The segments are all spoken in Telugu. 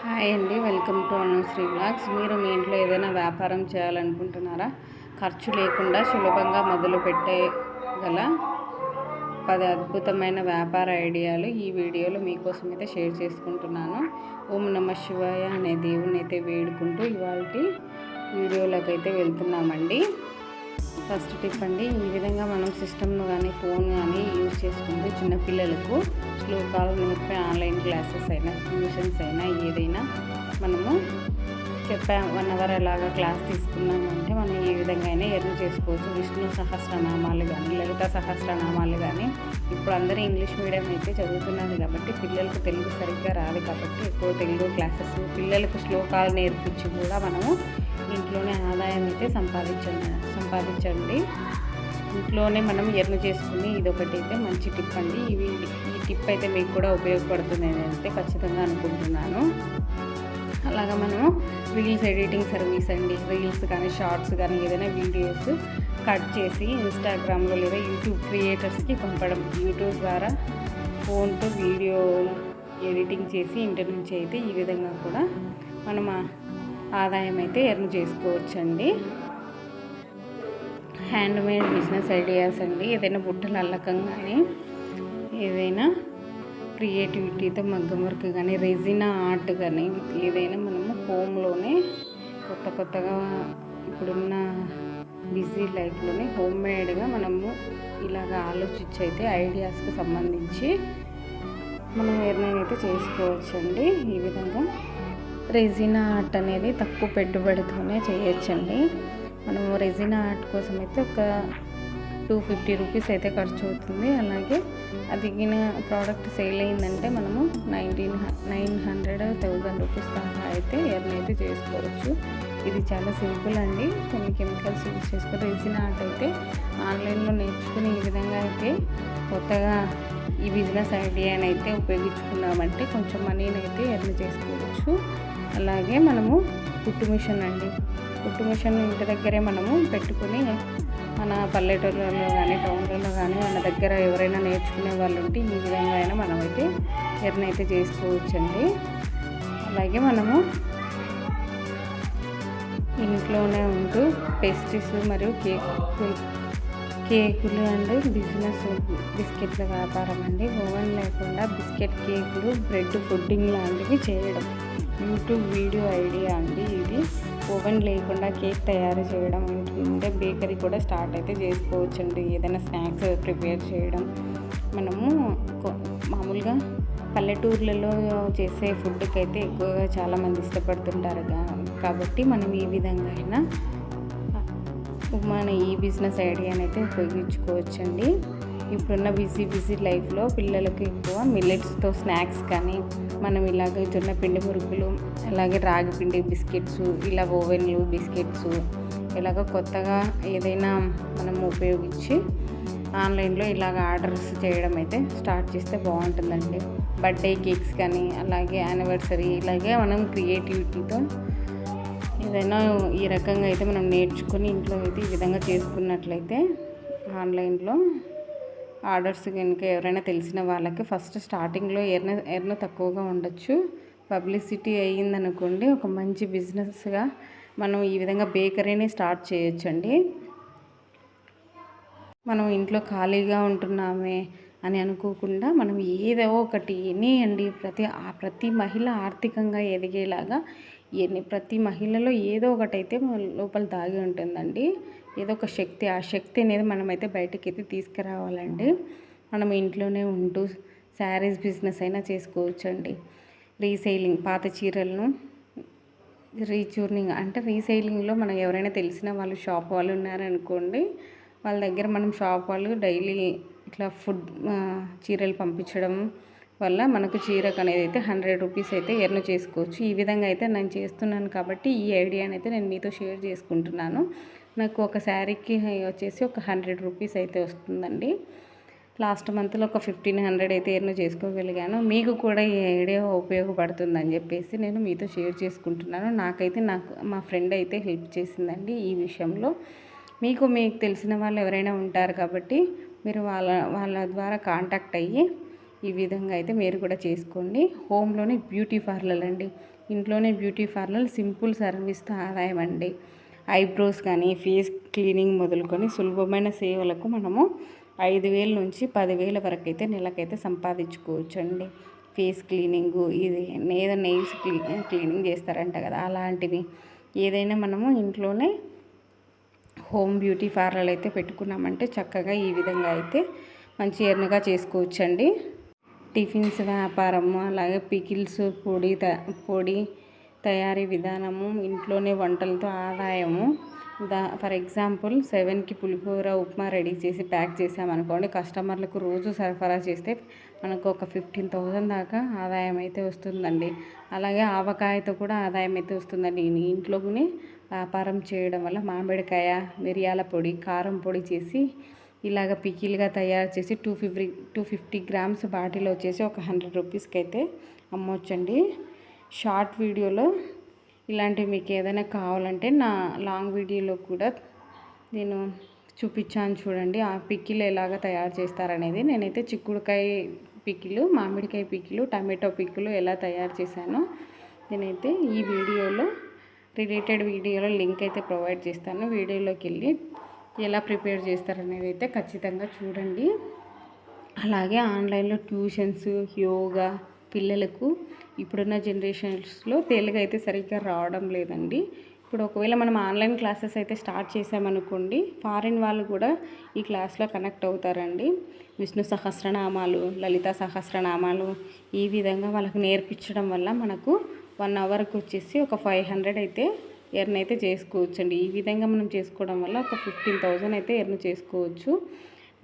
హాయ్ అండి, వెల్కమ్ టు అనుశ్రీ బ్లాగ్స్. మీరు మీ ఇంట్లో ఏదైనా వ్యాపారం చేయాలనుకుంటున్నారా? ఖర్చు లేకుండా సులభంగా మొదలు పెట్టగల 10 అద్భుతమైన వ్యాపార ఐడియాలు ఈ వీడియోలో మీకోసం అయితే షేర్ చేసుకుంటున్నాను. ఓం నమః శివాయ అనే దేవుని అయితే వేడుకుంటూ ఇవాల్టి వీడియోలోకి అయితే వెళ్తున్నామండి. ఫస్ట్ టిప్ అండి, ఈ విధంగా మనం సిస్టమ్ను కానీ ఫోన్ కానీ యూజ్ చేసుకుంటూ చిన్నపిల్లలకు శ్లోకాలు నేర్పే ఆన్లైన్ క్లాసెస్ అయినా ట్యూషన్స్ అయినా ఏదైనా మనము 1 అవర్ అలాగా క్లాస్ తీసుకున్నామంటే మనం ఏ విధంగా అయినా ఎర్న్ చేసుకోవచ్చు. విష్ణు సహస్రనామాలు కానీ లలిత సహస్రనామాలు కానీ ఇప్పుడు అందరూ ఇంగ్లీష్ మీడియం అయితే చదువుతున్నారు కాబట్టి పిల్లలకు తెలుగు సరిగ్గా రాదు కాబట్టి ఎక్కువ తెలుగు క్లాసెస్ పిల్లలకు శ్లోకాలు నేర్పించి కూడా మనము ఇంట్లోనే ఆదాయం అయితే సంపాదించండి. ఇంట్లోనే మనం ఎర్న్ చేసుకుని ఇదొకటి అయితే మంచి టిప్ అండి. ఈ టిప్ అయితే మీకు కూడా ఉపయోగపడుతుంది అయితే ఖచ్చితంగా అనుకుంటున్నాను. అలాగా మనము రీల్స్ ఎడిటింగ్ సర్వీస్ అండి, రీల్స్ కానీ షార్ట్స్ కానీ ఏదైనా వీడియోస్ కట్ చేసి ఇన్స్టాగ్రామ్లో లేదా యూట్యూబ్ క్రియేటర్స్కి పంపడం. యూట్యూబ్ ద్వారా ఫోన్తో వీడియో ఎడిటింగ్ చేసి ఇంటి నుంచి అయితే ఈ విధంగా కూడా మనం ఆదాయం అయితే ఎర్న్ చేసుకోవచ్చండి. హ్యాండ్మేడ్ బిజినెస్ ఐడియాస్ అండి, ఏదైనా బుట్టలు అల్లకం కానీ ఏదైనా క్రియేటివిటీతో మగ్గం వర్క్ కానీ రెజినా ఆర్ట్ కానీ ఏదైనా మనము హోమ్లోనే కొత్తగా ఇప్పుడున్న బిజీ లైఫ్లోనే హోమ్మేడ్గా మనము ఇలాగ ఆలోచించి అయితే ఐడియాస్కి సంబంధించి మనం ఎర్నింగ్ అయితే చేసుకోవచ్చండి. ఈ విధంగా రెజినా ఆర్ట్ అనేది తక్కువ పెట్టుబడితోనే చేయొచ్చండి. మనము రెజినా ఆర్ట్ కోసం అయితే ఒక 250 రూపీస్ అయితే ఖర్చు అవుతుంది. అలాగే అది ప్రోడక్ట్ సేల్ అయిందంటే మనము 900-1000 రూపీస్ దాకా అయితే ఎర్న్ అయితే చేసుకోవచ్చు. ఇది చాలా సింపుల్ అండి. కొన్ని కెమికల్స్ యూజ్ చేసుకొని రెజినా ఆర్ట్ అయితే ఆన్లైన్లో నేర్చుకుని ఈ విధంగా అయితే కొత్తగా ఈ బిజినెస్ ఐడియాని అయితే ఉపయోగించుకున్నామంటే కొంచెం మనీని అయితే ఎర్న్ చేసుకోవచ్చు. అలాగే మనము కుట్టు మిషన్ అండి, కుట్టు మిషన్ ఇంటి దగ్గరే మనము పెట్టుకుని మన పల్లెటూళ్ళలో కానీ టౌన్లలో కానీ మన దగ్గర ఎవరైనా నేర్చుకునే వాళ్ళు ఉంటే ఈ విధంగా అయినా మనమైతే ఎర్న్ అయితే చేసుకోవచ్చండి. అలాగే మనము ఇంట్లోనే ఉంటూ పేస్ట్రీస్ మరియు కేకులు అండ్ బిస్కెట్ల వ్యాపారం అండి. ఓవెన్ లేకుండా బిస్కెట్ కేకులు, బ్రెడ్ పుడ్డింగ్ లాంటివి చేయడం యూట్యూబ్ వీడియో ఐడియా అండి. ఇది ఓవెన్ లేకుండా కేక్ తయారు చేయడం, ఉంటే బేకరీ కూడా స్టార్ట్ అయితే చేసుకోవచ్చండి. ఏదైనా స్నాక్స్ ప్రిపేర్ చేయడం మనము మామూలుగా పల్లెటూర్లలో చేసే ఫుడ్కి అయితే ఎక్కువగా చాలామంది ఇష్టపడుతుంటారు కాబట్టి మనం ఈ విధంగా అయినా మన ఈ బిజినెస్ ఐడియాని అయితే ఉపయోగించుకోవచ్చండి. ఇప్పుడున్న బిజీ లైఫ్లో పిల్లలకు ఎక్కువ మిల్లెట్స్తో స్నాక్స్ కానీ మనం ఇలాగ జొన్న పిండి మురుకులు, అలాగే రాగి పిండి బిస్కెట్స్, ఇలా ఓవెన్లు బిస్కెట్స్ ఇలాగ కొత్తగా ఏదైనా మనం ఉపయోగించి ఆన్లైన్లో ఇలాగ ఆర్డర్స్ చేయడం అయితే స్టార్ట్ చేస్తే బాగుంటుందండి. బర్త్డే కేక్స్ కానీ అలాగే యానివర్సరీ ఇలాగే మనం క్రియేటివిటీతో ఏదైనా ఈ రకంగా అయితే మనం నేర్చుకొని ఇంట్లో అయితే ఈ విధంగా చేసుకున్నట్లయితే ఆన్లైన్లో ఆర్డర్స్ కనుక ఎవరైనా తెలిసిన వాళ్ళకి ఫస్ట్ స్టార్టింగ్లో ఎర్న్ తక్కువగా ఉండొచ్చు. పబ్లిసిటీ అయ్యిందనుకోండి ఒక మంచి బిజినెస్గా మనం ఈ విధంగా బేకరీని స్టార్ట్ చేయొచ్చండి. మనం ఇంట్లో ఖాళీగా ఉంటున్నామే అని అనుకోకుండా మనం ఏదో ఒకటి అండి ప్రతి మహిళ ఆర్థికంగా ఎదిగేలాగా ప్రతి మహిళలో ఏదో ఒకటైతే లోపల దాగి ఉంటుందండి. ఏదో ఒక శక్తి, ఆ శక్తి అనేది మనమైతే బయటకి అయితే తీసుకురావాలండి. మనం ఇంట్లోనే ఉంటూ శారీస్ బిజినెస్ అయినా చేసుకోవచ్చండి. రీసేలింగ్, పాత చీరలను రీచూర్నింగ్ అంటే రీసేలింగ్లో మనం ఎవరైనా తెలిసిన వాళ్ళు షాప్ వాళ్ళు ఉన్నారనుకోండి, వాళ్ళ దగ్గర మనం షాప్ వాళ్ళు డైలీ ఇట్లా చీరలు పంపించడం వల్ల మనకు చీరకు అనేది అయితే 100 రూపీస్ అయితే ఎర్న్ చేసుకోవచ్చు. ఈ విధంగా అయితే నేను చేస్తున్నాను కాబట్టి ఈ ఐడియాని అయితే నేను మీతో షేర్ చేసుకుంటున్నాను. నాకు ఒక శారీకి వచ్చేసి ఒక 100 రూపీస్ అయితే వస్తుందండి. లాస్ట్ మంత్లో ఒక 1500 అయితే ఎర్న్ చేసుకోగలిగాను. మీకు కూడా ఈ ఐడియా ఉపయోగపడుతుందని చెప్పేసి నేను మీతో షేర్ చేసుకుంటున్నాను. మా ఫ్రెండ్ అయితే హెల్ప్ చేసిందండి ఈ విషయంలో. మీకు తెలిసిన వాళ్ళు ఎవరైనా ఉంటారు కాబట్టి మీరు వాళ్ళ ద్వారా కాంటాక్ట్ అయ్యి ఈ విధంగా అయితే మీరు కూడా చేసుకోండి. హోమ్లోనే బ్యూటీ పార్లర్ అండి, ఇంట్లోనే బ్యూటీ పార్లర్ సింపుల్ సర్వీస్తో ఆదాయం అండి. ఐబ్రోస్ కానీ ఫేస్ క్లీనింగ్ మొదలుకొని సులభమైన సేవలకు మనము 5,000 నుంచి 10,000 వరకు అయితే నెలకైతే సంపాదించుకోవచ్చు అండి. ఫేస్ క్లీనింగు, ఇది ఏదో నెయిల్స్ క్లీనింగ్ చేస్తారంట కదా, అలాంటివి ఏదైనా మనము ఇంట్లోనే హోమ్ బ్యూటీ పార్లర్ అయితే పెట్టుకున్నామంటే చక్కగా ఈ విధంగా అయితే మంచి ఎర్న్గా చేసుకోవచ్చండి. టిఫిన్స్ వ్యాపారము, అలాగే పికిల్స్ పొడి తయారీ విధానము, ఇంట్లోనే వంటలతో ఆదాయము. ఫర్ ఎగ్జాంపుల్ 7కి పులిహోర ఉప్మా రెడీ చేసి ప్యాక్ చేసామనుకోండి, కస్టమర్లకు రోజు సరఫరా చేస్తే మనకు ఒక 15,000 దాకా ఆదాయం అయితే వస్తుందండి. అలాగే ఆవకాయతో కూడా ఆదాయం అయితే వస్తుందండి. ఇంట్లోనే వ్యాపారం చేయడం వల్ల మామిడికాయ, మిరియాల పొడి, కారం పొడి చేసి ఇలాగ పికిల్గా తయారు చేసి 250 గ్రామ్స్ బాటిల్ వచ్చేసి ఒక 100 రూపీస్కి అయితే అమ్మవచ్చండి. షార్ట్ వీడియోలో ఇలాంటివి మీకు ఏదైనా కావాలంటే నా లాంగ్ వీడియోలో కూడా నేను చూపించాను చూడండి. ఆ పికిల్ ఎలాగ తయారు చేస్తారనేది నేనైతే చిక్కుడుకాయ పికిలు, మామిడికాయ పికిలు, టమాటో పికిలు ఎలా తయారు చేశానో నేనైతే ఈ వీడియోలో రిలేటెడ్ వీడియోలో లింక్ అయితే ప్రొవైడ్ చేస్తాను. వీడియోలోకి వెళ్ళి ఎలా ప్రిపేర్ చేస్తారనేది అయితే ఖచ్చితంగా చూడండి. అలాగే ఆన్లైన్లో ట్యూషన్స్, యోగా పిల్లలకు ఇప్పుడున్న జనరేషన్స్లో తెలుగు అయితే సరిగ్గా రావడం లేదండి. ఇప్పుడు ఒకవేళ మనం ఆన్లైన్ క్లాసెస్ అయితే స్టార్ట్ చేసామనుకోండి, ఫారిన్ వాళ్ళు కూడా ఈ క్లాస్లో కనెక్ట్ అవుతారండి. విష్ణు సహస్రనామాలు, లలిత సహస్రనామాలు ఈ విధంగా వాళ్ళకు నేర్పించడం వల్ల మనకు 1 అవర్కి వచ్చేసి ఒక 500 అయితే ఎర్న్ అయితే చేసుకోవచ్చండి. ఈ విధంగా మనం చేసుకోవడం వల్ల ఒక 15,000 అయితే ఎర్న్ చేసుకోవచ్చు.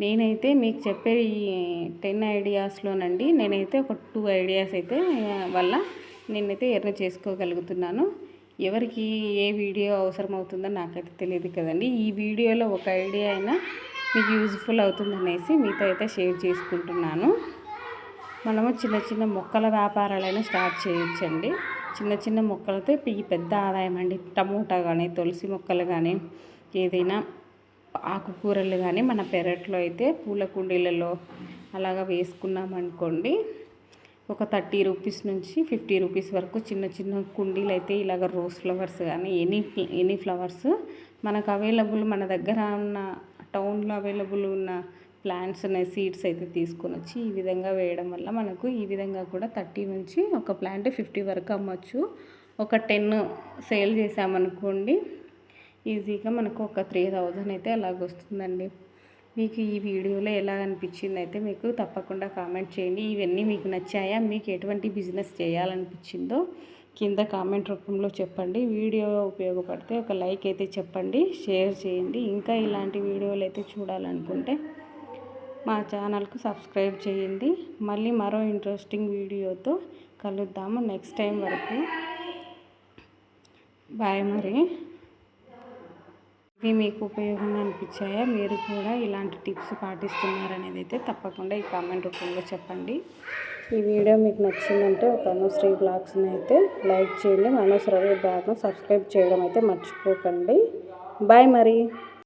నేనైతే మీకు చెప్పే ఈ 10 ఐడియాస్లోనండి నేనైతే ఒక 2 ఐడియాస్ అయితే వల్ల నేనైతే ఎర్న్ చేసుకోగలుగుతున్నాను. ఎవరికి ఏ వీడియో అవసరం అవుతుందో నాకైతే తెలియదు కదండి. ఈ వీడియోలో ఒక ఐడియా అయినా మీకు యూజ్ఫుల్ అవుతుందనేసి మీతో అయితే షేర్ చేసుకుంటున్నాను. మనము చిన్న చిన్న మొక్కల వ్యాపారాలైనా స్టార్ట్ చేయొచ్చండి. చిన్న చిన్న మొక్కలతో ఈ పెద్ద ఆదాయం అండి. టమోటా కానీ, తులసి మొక్కలు కానీ, ఏదైనా ఆకుకూరలు కానీ మన పెరట్లో అయితే పూల కుండీలలో అలాగా వేసుకున్నామనుకోండి, ఒక 30 రూపీస్ నుంచి 50 రూపీస్ వరకు చిన్న చిన్న కుండీలు అయితే ఇలాగ రోజ్ ఫ్లవర్స్ కానీ ఎనీ ఫ్లవర్స్ మనకు అవైలబుల్, మన దగ్గర ఉన్న టౌన్లో అవైలబుల్ ఉన్న ప్లాంట్స్ ఉన్నాయి, సీడ్స్ అయితే తీసుకొని వచ్చి ఈ విధంగా వేయడం వల్ల మనకు ఈ విధంగా కూడా 30 నుంచి ఒక ప్లాంట్ 50 వరకు అమ్మచ్చు. ఒక 10 సేల్ చేసామనుకోండి, ఈజీగా మనకు ఒక 3,000 అయితే అలాగ వస్తుందండి. మీకు ఈ వీడియోలో ఎలా అనిపించింది అయితే మీకు తప్పకుండా కామెంట్ చేయండి. ఇవన్నీ మీకు నచ్చాయా? మీకు ఎటువంటి బిజినెస్ చేయాలనిపించిందో కింద కామెంట్ రూపంలో చెప్పండి. వీడియో ఉపయోగపడితే ఒక లైక్ అయితే చెప్పండి, షేర్ చేయండి. ఇంకా ఇలాంటి వీడియోలు అయితే చూడాలనుకుంటే మా ఛానల్కు సబ్స్క్రైబ్ చేయండి. మళ్ళీ మరో ఇంట్రెస్టింగ్ వీడియోతో కలుద్దాము. నెక్స్ట్ టైం వరకు బాయ్. మరి ఇవి మీకు ఉపయోగంగా అనిపించాయా? మీరు కూడా ఇలాంటి టిప్స్ పాటిస్తున్నారనేది అయితే తప్పకుండా ఈ కామెంట్ రూపంలో చెప్పండి. ఈ వీడియో మీకు నచ్చిందంటే ఒక అనుశ్రీ బ్లాగ్స్ని అయితే లైక్ చేయండి. అనుశ్రీ బ్లాగ్ను సబ్స్క్రైబ్ చేయడం అయితే మర్చిపోకండి. బాయ్ మరి.